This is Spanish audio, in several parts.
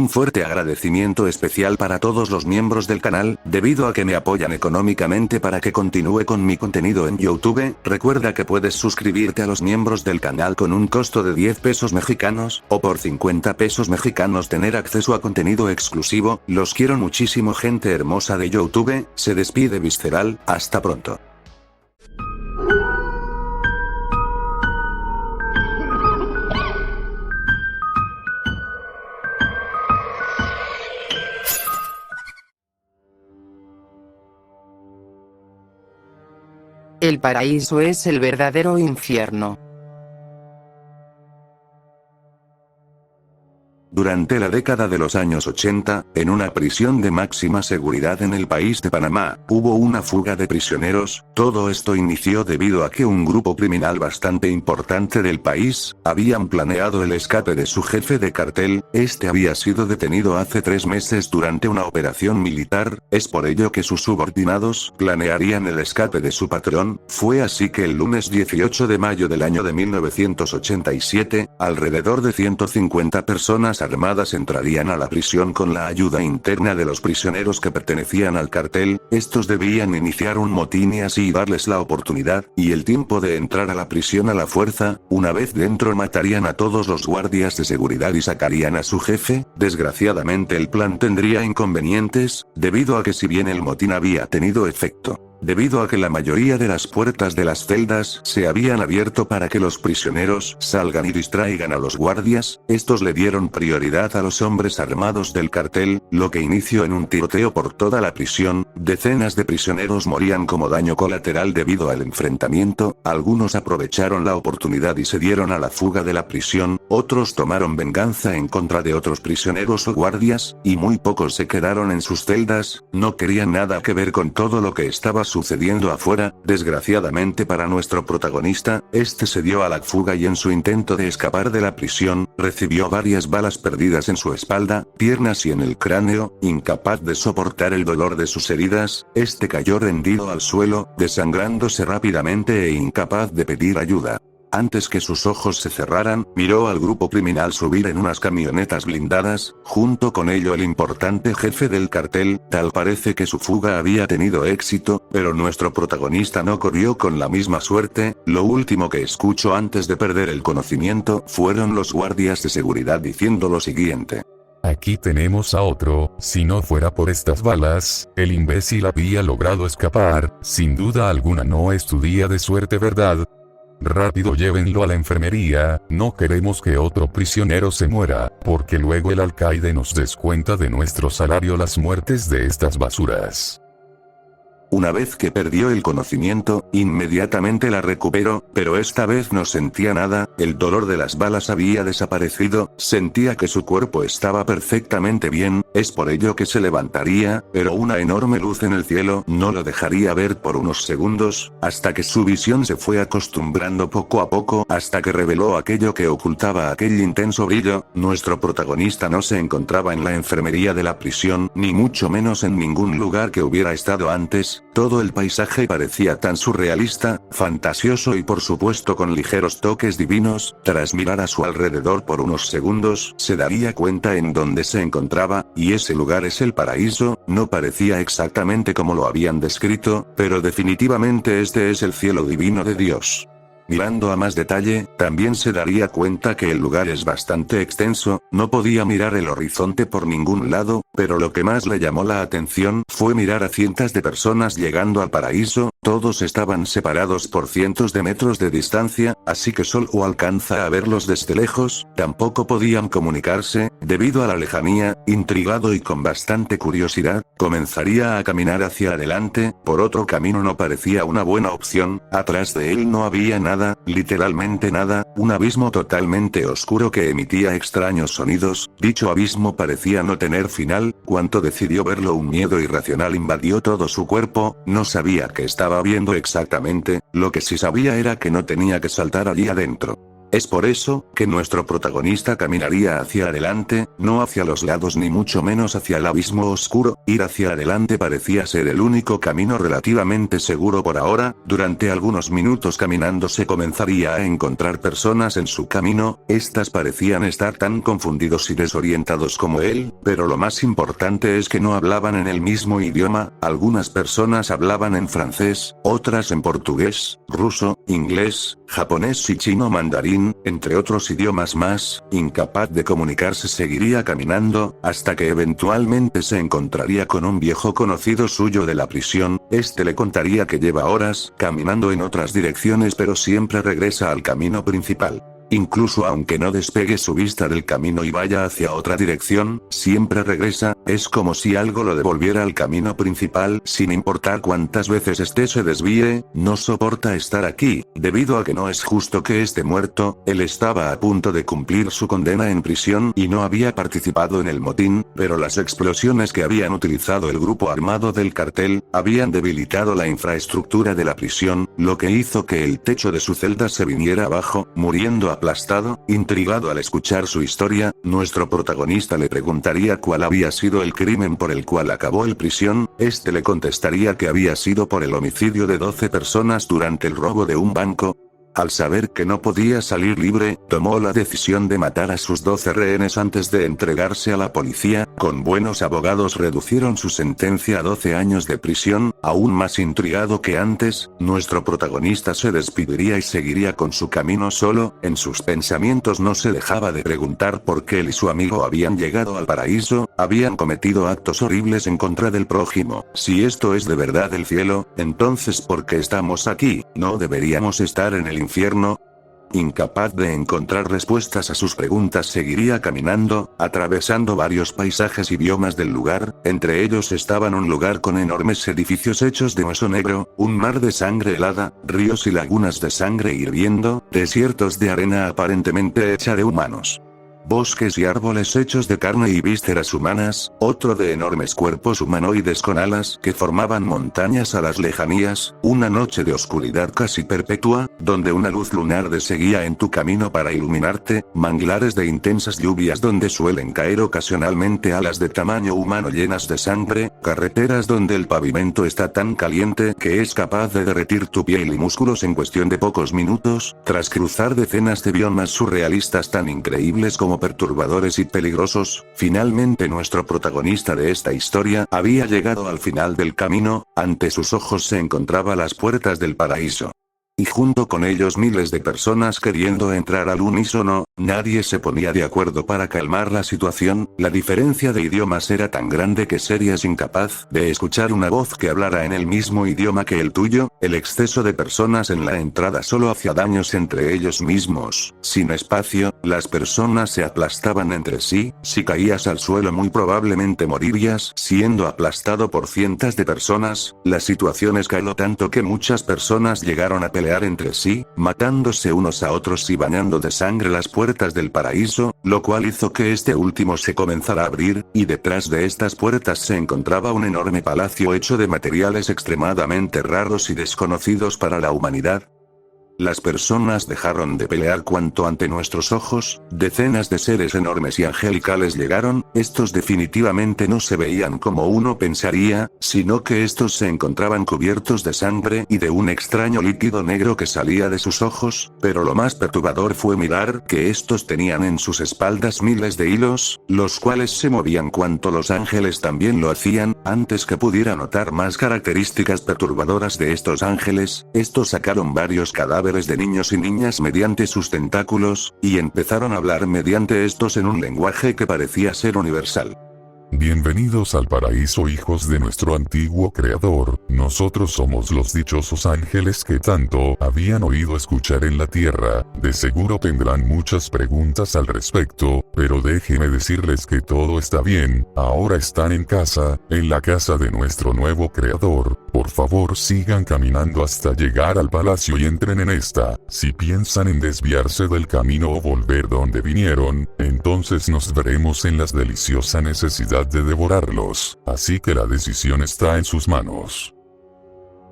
Un fuerte agradecimiento especial para todos los miembros del canal, debido a que me apoyan económicamente para que continúe con mi contenido en YouTube. Recuerda que puedes suscribirte a los miembros del canal con un costo de 10 pesos mexicanos, o por 50 pesos mexicanos tener acceso a contenido exclusivo. Los quiero muchísimo, gente hermosa de YouTube. Se despide Visceral, hasta pronto. El paraíso es el verdadero infierno. Durante la década de los años 80, en una prisión de máxima seguridad en el país de Panamá, hubo una fuga de prisioneros. Todo esto inició debido a que un grupo criminal bastante importante del país, habían planeado el escape de su jefe de cartel. Este había sido detenido hace 3 meses durante una operación militar, es por ello que sus subordinados planearían el escape de su patrón. Fue así que el lunes 18 de mayo del año de 1987, alrededor de 150 personas armadas entrarían a la prisión con la ayuda interna de los prisioneros que pertenecían al cartel. Estos debían iniciar un motín y así darles la oportunidad y el tiempo de entrar a la prisión a la fuerza. Una vez dentro matarían a todos los guardias de seguridad y sacarían a su jefe. Desgraciadamente el plan tendría inconvenientes, debido a que si bien el motín había tenido efecto, debido a que la mayoría de las puertas de las celdas se habían abierto para que los prisioneros salgan y distraigan a los guardias, estos le dieron prioridad a los hombres armados del cartel, lo que inició en un tiroteo por toda la prisión. Decenas de prisioneros morían como daño colateral debido al enfrentamiento. Algunos aprovecharon la oportunidad y se dieron a la fuga de la prisión, otros tomaron venganza en contra de otros prisioneros o guardias, y muy pocos se quedaron en sus celdas. No querían nada que ver con todo lo que estaba sucediendo afuera. Desgraciadamente para nuestro protagonista, este se dio a la fuga y en su intento de escapar de la prisión, recibió varias balas perdidas en su espalda, piernas y en el cráneo. Incapaz de soportar el dolor de sus heridas, este cayó rendido al suelo, desangrándose rápidamente e incapaz de pedir ayuda. Antes que sus ojos se cerraran, miró al grupo criminal subir en unas camionetas blindadas, junto con ello el importante jefe del cartel. Tal parece que su fuga había tenido éxito, pero nuestro protagonista no corrió con la misma suerte. Lo último que escuchó antes de perder el conocimiento fueron los guardias de seguridad diciendo lo siguiente: Aquí tenemos a otro. Si no fuera por estas balas, el imbécil había logrado escapar. Sin duda alguna no es tu día de suerte, ¿verdad? Rápido, llévenlo a la enfermería. No queremos que otro prisionero se muera, porque luego el alcaide nos descuenta de nuestro salario las muertes de estas basuras. Una vez que perdió el conocimiento, inmediatamente la recuperó, pero esta vez no sentía nada. El dolor de las balas había desaparecido, sentía que su cuerpo estaba perfectamente bien. Es por ello que se levantaría, pero una enorme luz en el cielo no lo dejaría ver por unos segundos, hasta que su visión se fue acostumbrando poco a poco, hasta que reveló aquello que ocultaba aquel intenso brillo. Nuestro protagonista no se encontraba en la enfermería de la prisión, ni mucho menos en ningún lugar que hubiera estado antes. Todo el paisaje parecía tan surrealista, fantasioso y por supuesto con ligeros toques divinos. Tras mirar a su alrededor por unos segundos, se daría cuenta en dónde se encontraba, y ese lugar es el paraíso. No parecía exactamente como lo habían descrito, pero definitivamente este es el cielo divino de Dios. Mirando a más detalle, también se daría cuenta que el lugar es bastante extenso. No podía mirar el horizonte por ningún lado, pero lo que más le llamó la atención fue mirar a cientos de personas llegando al paraíso. Todos estaban separados por cientos de metros de distancia, así que solo alcanza a verlos desde lejos. Tampoco podían comunicarse, debido a la lejanía. Intrigado y con bastante curiosidad, comenzaría a caminar hacia adelante. Por otro camino no parecía una buena opción. Atrás de él no había nada, literalmente nada, un abismo totalmente oscuro que emitía extraños sonidos. Dicho abismo parecía no tener final. Cuando decidió verlo, un miedo irracional invadió todo su cuerpo. No sabía qué estaba viendo exactamente, lo que sí sabía era que no tenía que saltar allí adentro. Es por eso, que nuestro protagonista caminaría hacia adelante, no hacia los lados ni mucho menos hacia el abismo oscuro. Ir hacia adelante parecía ser el único camino relativamente seguro por ahora. Durante algunos minutos caminando se comenzaría a encontrar personas en su camino, estas parecían estar tan confundidos y desorientados como él, pero lo más importante es que no hablaban en el mismo idioma. Algunas personas hablaban en francés, otras en portugués, ruso, inglés, japonés y chino mandarín, entre otros idiomas más. Incapaz de comunicarse seguiría caminando, hasta que eventualmente se encontraría con un viejo conocido suyo de la prisión. Este le contaría que lleva horas caminando en otras direcciones pero siempre regresa al camino principal. Incluso aunque no despegue su vista del camino y vaya hacia otra dirección, siempre regresa. Es como si algo lo devolviera al camino principal, sin importar cuántas veces se desvíe. No soporta estar aquí, debido a que no es justo que esté muerto. Él estaba a punto de cumplir su condena en prisión y no había participado en el motín, pero las explosiones que habían utilizado el grupo armado del cartel, habían debilitado la infraestructura de la prisión, lo que hizo que el techo de su celda se viniera abajo, muriendo aplastado. Intrigado al escuchar su historia, nuestro protagonista le preguntaría cuál había sido el crimen por el cual acabó en prisión. Este le contestaría que había sido por el homicidio de 12 personas durante el robo de un banco. Al saber que no podía salir libre, tomó la decisión de matar a sus 12 rehenes antes de entregarse a la policía. Con buenos abogados reducieron su sentencia a 12 años de prisión. Aún más intrigado que antes, nuestro protagonista se despediría y seguiría con su camino solo. En sus pensamientos no se dejaba de preguntar por qué él y su amigo habían llegado al paraíso, habían cometido actos horribles en contra del prójimo. Si esto es de verdad el cielo, entonces ¿por qué estamos aquí? ¿No deberíamos estar en el infierno? Incapaz de encontrar respuestas a sus preguntas, seguiría caminando, atravesando varios paisajes y biomas del lugar. Entre ellos estaban un lugar con enormes edificios hechos de hueso negro, un mar de sangre helada, ríos y lagunas de sangre hirviendo, desiertos de arena aparentemente hecha de humanos, bosques y árboles hechos de carne y vísceras humanas, otro de enormes cuerpos humanoides con alas que formaban montañas a las lejanías. Una noche de oscuridad casi perpetua, donde una luz lunar seguía en tu camino para iluminarte, manglares de intensas lluvias donde suelen caer ocasionalmente alas de tamaño humano llenas de sangre, carreteras donde el pavimento está tan caliente que es capaz de derretir tu piel y músculos en cuestión de pocos minutos. Tras cruzar decenas de biomas surrealistas tan increíbles como perturbadores y peligrosos, finalmente nuestro protagonista de esta historia había llegado al final del camino. Ante sus ojos se encontraba las puertas del paraíso. Y junto con ellos miles de personas queriendo entrar al unísono. Nadie se ponía de acuerdo para calmar la situación. La diferencia de idiomas era tan grande que serías incapaz de escuchar una voz que hablara en el mismo idioma que el tuyo. El exceso de personas en la entrada solo hacía daños entre ellos mismos. Sin espacio, las personas se aplastaban entre sí. Si caías al suelo muy probablemente morirías siendo aplastado por cientos de personas. La situación escaló tanto que muchas personas llegaron a pelear entre sí, matándose unos a otros y bañando de sangre las puertas del paraíso, lo cual hizo que este último se comenzara a abrir, y detrás de estas puertas se encontraba un enorme palacio hecho de materiales extremadamente raros y desconocidos para la humanidad. Las personas dejaron de pelear cuanto ante nuestros ojos, decenas de seres enormes y angelicales llegaron. Estos definitivamente no se veían como uno pensaría, sino que estos se encontraban cubiertos de sangre y de un extraño líquido negro que salía de sus ojos, pero lo más perturbador fue mirar que estos tenían en sus espaldas miles de hilos, los cuales se movían cuanto los ángeles también lo hacían. Antes que pudiera notar más características perturbadoras de estos ángeles, estos sacaron varios cadáveres de niños y niñas mediante sus tentáculos, y empezaron a hablar mediante estos en un lenguaje que parecía ser universal. Bienvenidos al paraíso, hijos de nuestro antiguo creador. Nosotros somos los dichosos ángeles que tanto habían oído escuchar en la tierra. De seguro tendrán muchas preguntas al respecto, pero déjenme decirles que todo está bien. Ahora están en casa, en la casa de nuestro nuevo creador. Por favor, sigan caminando hasta llegar al palacio y entren en esta. Si piensan en desviarse del camino o volver donde vinieron, entonces nos veremos en la deliciosa necesidad de devorarlos. Así que la decisión está en sus manos.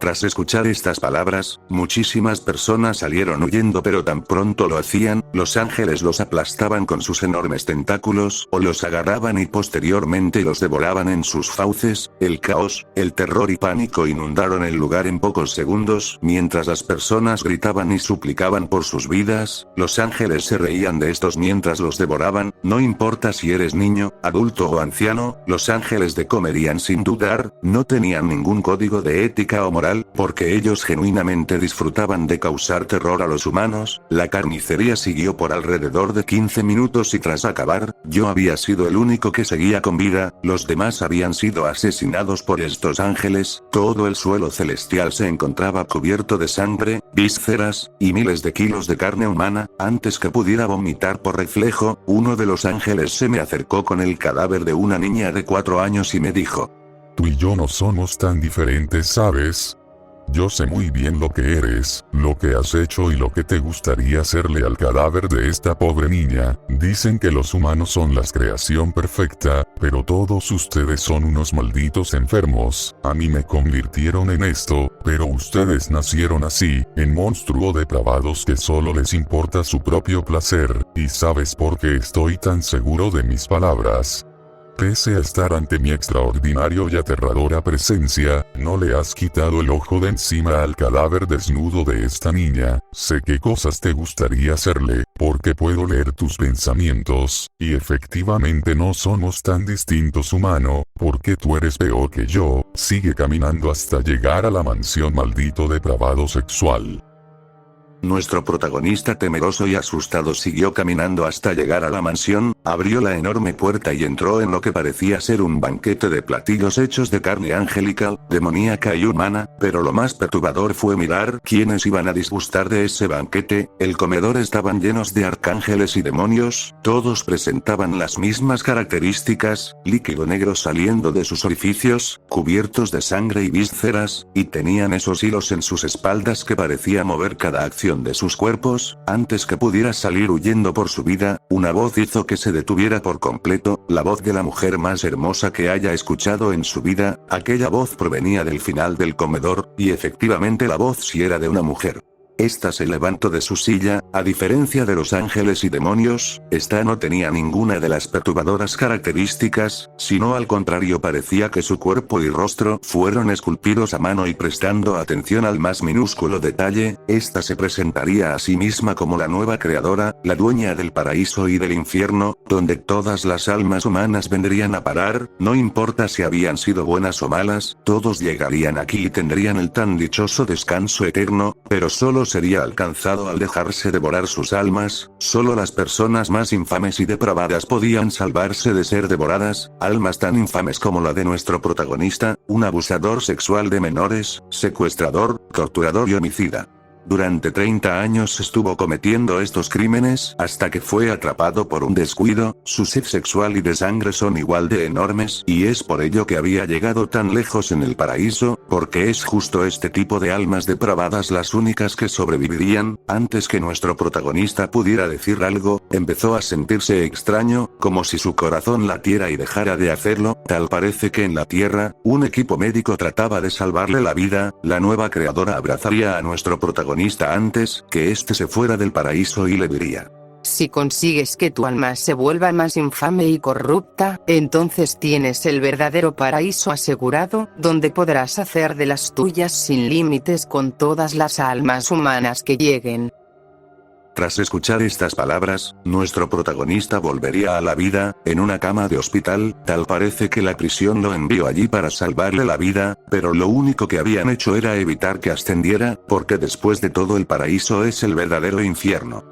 Tras escuchar estas palabras, muchísimas personas salieron huyendo, pero tan pronto lo hacían, los ángeles los aplastaban con sus enormes tentáculos, o los agarraban y posteriormente los devoraban en sus fauces. El caos, el terror y pánico inundaron el lugar en pocos segundos, mientras las personas gritaban y suplicaban por sus vidas. Los ángeles se reían de estos mientras los devoraban. No importa si eres niño, adulto o anciano, los ángeles te comerían sin dudar. No tenían ningún código de ética o moral, porque ellos genuinamente disfrutaban de causar terror a los humanos. La carnicería siguió por alrededor de 15 minutos y tras acabar, yo había sido el único que seguía con vida, los demás habían sido asesinados por estos ángeles. Todo el suelo celestial se encontraba cubierto de sangre, vísceras, y miles de kilos de carne humana. Antes que pudiera vomitar por reflejo, uno de los ángeles se me acercó con el cadáver de una niña de 4 años y me dijo: Tú y yo no somos tan diferentes, ¿sabes? Yo sé muy bien lo que eres, lo que has hecho y lo que te gustaría hacerle al cadáver de esta pobre niña. Dicen que los humanos son la creación perfecta, pero todos ustedes son unos malditos enfermos. A mí me convirtieron en esto, pero ustedes nacieron así, en monstruos depravados que solo les importa su propio placer. ¿Y sabes por qué estoy tan seguro de mis palabras? Pese a estar ante mi extraordinario y aterradora presencia, no le has quitado el ojo de encima al cadáver desnudo de esta niña. Sé qué cosas te gustaría hacerle, porque puedo leer tus pensamientos, y efectivamente no somos tan distintos, humano, porque tú eres peor que yo. Sigue caminando hasta llegar a la mansión, maldito depravado sexual. Nuestro protagonista, temeroso y asustado, siguió caminando hasta llegar a la mansión, abrió la enorme puerta y entró en lo que parecía ser un banquete de platillos hechos de carne angelical, demoníaca y humana, pero lo más perturbador fue mirar quiénes iban a disgustar de ese banquete. El comedor estaban llenos de arcángeles y demonios, todos presentaban las mismas características: líquido negro saliendo de sus orificios, cubiertos de sangre y vísceras, y tenían esos hilos en sus espaldas que parecía mover cada acción de sus cuerpos. Antes que pudiera salir huyendo por su vida, una voz hizo que se detuviera por completo, la voz de la mujer más hermosa que haya escuchado en su vida. Aquella voz provenía del final del comedor, y efectivamente la voz sí era de una mujer. Esta se levantó de su silla. A diferencia de los ángeles y demonios, esta no tenía ninguna de las perturbadoras características, sino al contrario, parecía que su cuerpo y rostro fueron esculpidos a mano, y prestando atención al más minúsculo detalle, esta se presentaría a sí misma como la nueva creadora, la dueña del paraíso y del infierno, donde todas las almas humanas vendrían a parar. No importa si habían sido buenas o malas, todos llegarían aquí y tendrían el tan dichoso descanso eterno, pero solo sería alcanzado al dejarse devorar sus almas. Solo las personas más infames y depravadas podían salvarse de ser devoradas, almas tan infames como la de nuestro protagonista, un abusador sexual de menores, secuestrador, torturador y homicida. Durante 30 años estuvo cometiendo estos crímenes, hasta que fue atrapado por un descuido. Su sed sexual y de sangre son igual de enormes, y es por ello que había llegado tan lejos en el paraíso, porque es justo este tipo de almas depravadas las únicas que sobrevivirían. Antes que nuestro protagonista pudiera decir algo, empezó a sentirse extraño, como si su corazón latiera y dejara de hacerlo. Tal parece que en la Tierra, un equipo médico trataba de salvarle la vida. La nueva creadora abrazaría a nuestro protagonista antes que éste se fuera del paraíso y le diría: si consigues que tu alma se vuelva más infame y corrupta, entonces tienes el verdadero paraíso asegurado, donde podrás hacer de las tuyas sin límites con todas las almas humanas que lleguen. Tras escuchar estas palabras, nuestro protagonista volvería a la vida, en una cama de hospital. Tal parece que la prisión lo envió allí para salvarle la vida, pero lo único que habían hecho era evitar que ascendiera, porque después de todo el paraíso es el verdadero infierno.